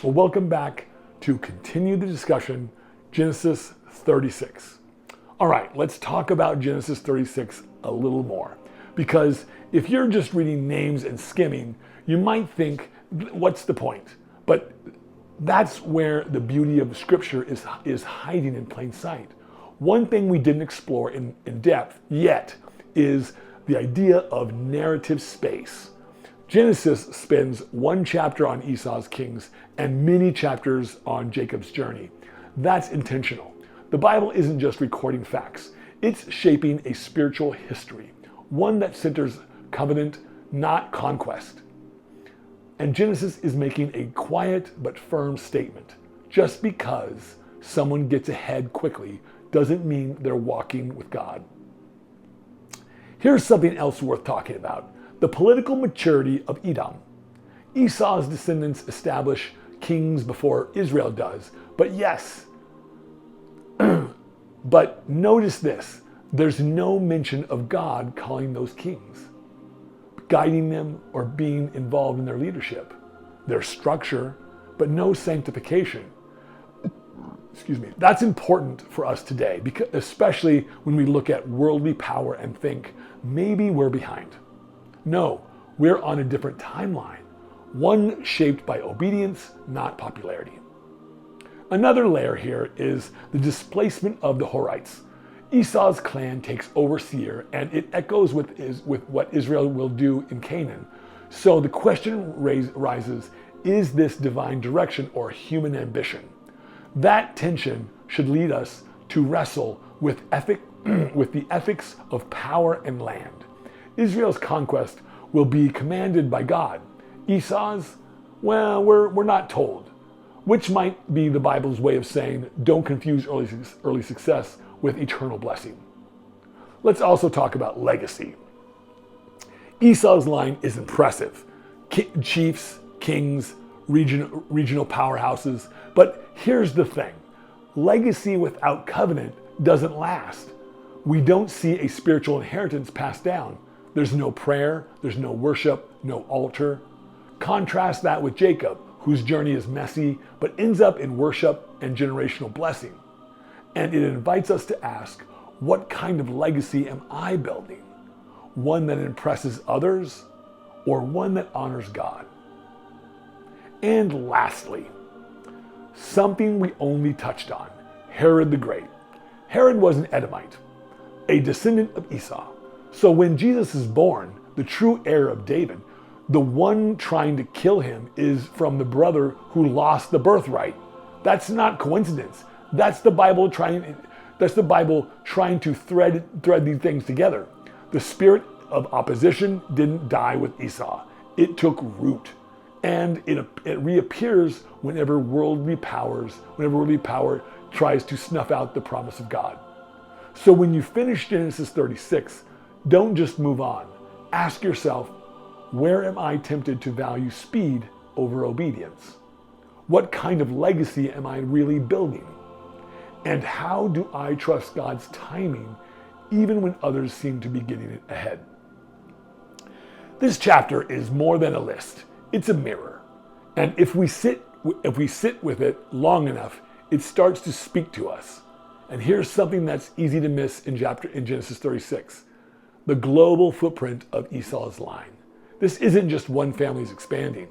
Well, welcome back to continue the discussion, Genesis 36. All right, let's talk about Genesis 36 a little more. Because if you're just reading names and skimming, you might think, what's the point? But that's where the beauty of Scripture is hiding in plain sight. One thing we didn't explore in depth yet is the idea of narrative space. Genesis spends one chapter on Esau's kings and many chapters on Jacob's journey. That's intentional. The Bible isn't just recording facts. It's shaping a spiritual history, one that centers covenant, not conquest. And Genesis is making a quiet but firm statement. Just because someone gets ahead quickly doesn't mean they're walking with God. Here's something else worth talking about: the political maturity of Edom. Esau's descendants establish kings before Israel does. But yes, but notice this: there's no mention of God calling those kings, guiding them, or being involved in their leadership. There's structure, but no sanctification. Excuse me. That's important for us today, because especially when we look at worldly power and think, maybe we're behind. No, we're on a different timeline, one shaped by obedience, not popularity. Another layer here is the displacement of the Horites. Esau's clan takes over Seir, and it echoes with what Israel will do in Canaan. So the question rises, is this divine direction or human ambition? That tension should lead us to wrestle with the ethics of power and land. Israel's conquest will be commanded by God. Esau's, well, we're not told, which might be the Bible's way of saying, don't confuse early success with eternal blessing. Let's also talk about legacy. Esau's line is impressive. Chiefs, kings, regional powerhouses. But here's the thing: legacy without covenant doesn't last. We don't see a spiritual inheritance passed down. There's no prayer, there's no worship, no altar. Contrast that with Jacob, whose journey is messy, but ends up in worship and generational blessing. And it invites us to ask, what kind of legacy am I building? One that impresses others, or one that honors God? And lastly, something we only touched on: Herod the Great. Herod was an Edomite, a descendant of Esau. So when Jesus is born, the true heir of David, the one trying to kill him is from the brother who lost the birthright. That's not coincidence. That's the Bible trying to thread these things together. The spirit of opposition didn't die with Esau. It took root. And it reappears whenever worldly power tries to snuff out the promise of God. So when you finish Genesis 36, don't just move on. Ask yourself, where am I tempted to value speed over obedience? What kind of legacy am I really building? And how do I trust God's timing even when others seem to be getting it ahead? This chapter is more than a list. It's a mirror. And if we sit with it long enough, it starts to speak to us. And here's something that's easy to miss in Genesis 36. The global footprint of Esau's line. This isn't just one family's expanding.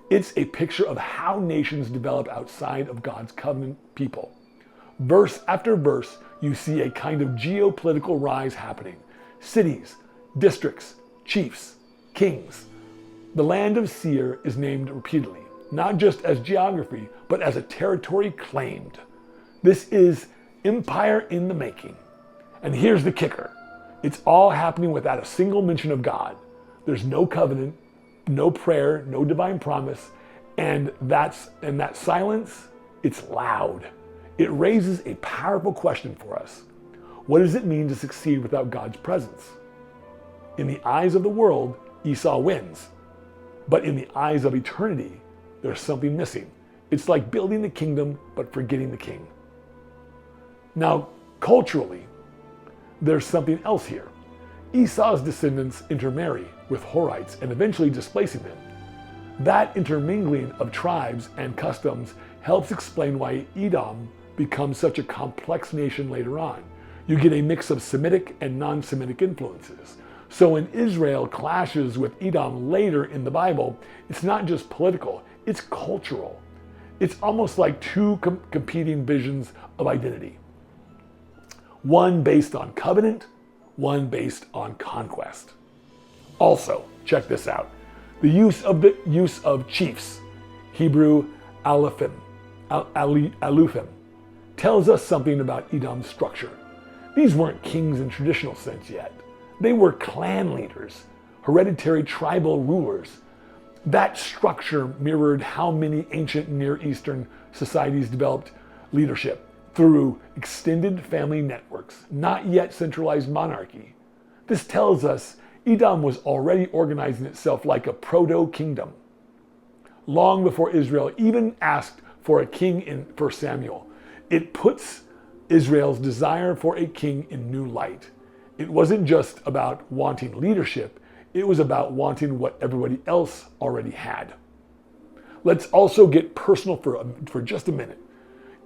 It's a picture of how nations develop outside of God's covenant people. Verse after verse, you see a kind of geopolitical rise happening. Cities, districts, chiefs, kings. The land of Seir is named repeatedly, not just as geography, but as a territory claimed. This is empire in the making. And here's the kicker: it's all happening without a single mention of God. There's no covenant, no prayer, no divine promise, and that silence, it's loud. It raises a powerful question for us. What does it mean to succeed without God's presence? In the eyes of the world, Esau wins. But in the eyes of eternity, there's something missing. It's like building the kingdom, but forgetting the king. Now, culturally, there's something else here. Esau's descendants intermarry with Horites and eventually displacing them. That intermingling of tribes and customs helps explain why Edom becomes such a complex nation later on. You get a mix of Semitic and non-Semitic influences. So when Israel clashes with Edom later in the Bible, it's not just political, it's cultural. It's almost like two competing visions of identity. One based on covenant, one based on conquest. Also, check this out. The use of chiefs, Hebrew alufim, tells us something about Edom's structure. These weren't kings in traditional sense yet. They were clan leaders, hereditary tribal rulers. That structure mirrored how many ancient Near Eastern societies developed leadership through extended family networks, not yet centralized monarchy. This tells us Edom was already organizing itself like a proto-kingdom. Long before Israel even asked for a king in 1 Samuel, it puts Israel's desire for a king in new light. It wasn't just about wanting leadership, it was about wanting what everybody else already had. Let's also get personal for just a minute.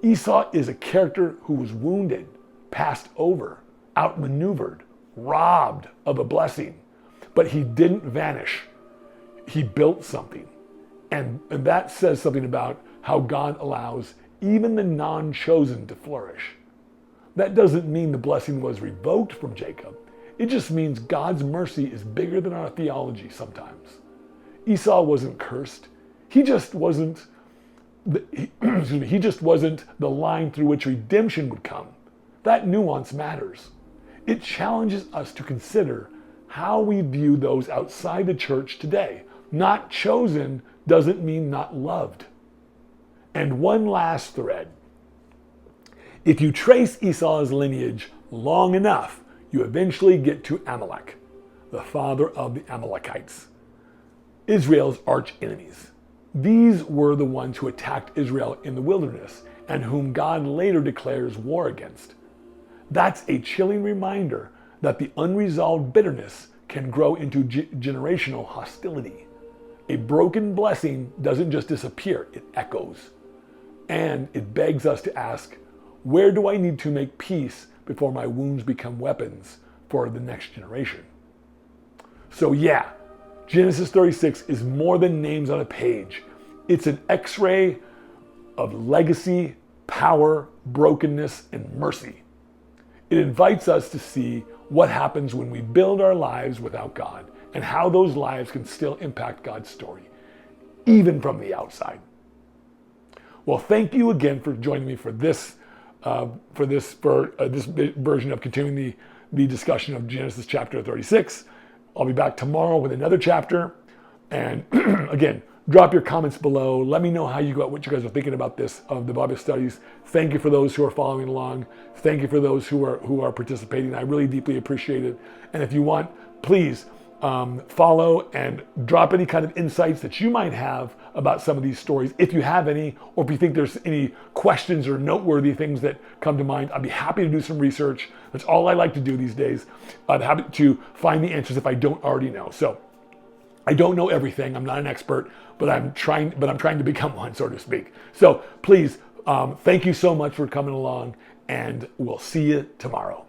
Esau is a character who was wounded, passed over, outmaneuvered, robbed of a blessing. But he didn't vanish. He built something. And that says something about how God allows even the non-chosen to flourish. That doesn't mean the blessing was revoked from Jacob. It just means God's mercy is bigger than our theology sometimes. Esau wasn't cursed. He just wasn't the line through which redemption would come. That nuance matters. It challenges us to consider how we view those outside the church today. Not chosen doesn't mean not loved. And one last thread. If you trace Esau's lineage long enough, you eventually get to Amalek, the father of the Amalekites, Israel's arch enemies. These were the ones who attacked Israel in the wilderness and whom God later declares war against. That's a chilling reminder that the unresolved bitterness can grow into generational hostility. A broken blessing doesn't just disappear, it echoes. And it begs us to ask, where do I need to make peace before my wounds become weapons for the next generation? So yeah, Genesis 36 is more than names on a page. It's an X-ray of legacy, power, brokenness, and mercy. It invites us to see what happens when we build our lives without God and how those lives can still impact God's story, even from the outside. Well, thank you again for joining me for this version of continuing the discussion of Genesis chapter 36. I'll be back tomorrow with another chapter. And again, drop your comments below. Let me know what you guys are thinking about this, of the Bible studies. Thank you for those who are following along. Thank you for those who are participating. I really deeply appreciate it. And if you want, please follow and drop any kind of insights that you might have about some of these stories, if you have any, or if you think there's any questions or noteworthy things that come to mind. I'd be happy to do some research. That's all I like to do these days. I'm happy to find the answers if I don't already know. So I don't know everything. I'm not an expert, but I'm trying to become one, so to speak. So please, thank you so much for coming along, and we'll see you tomorrow.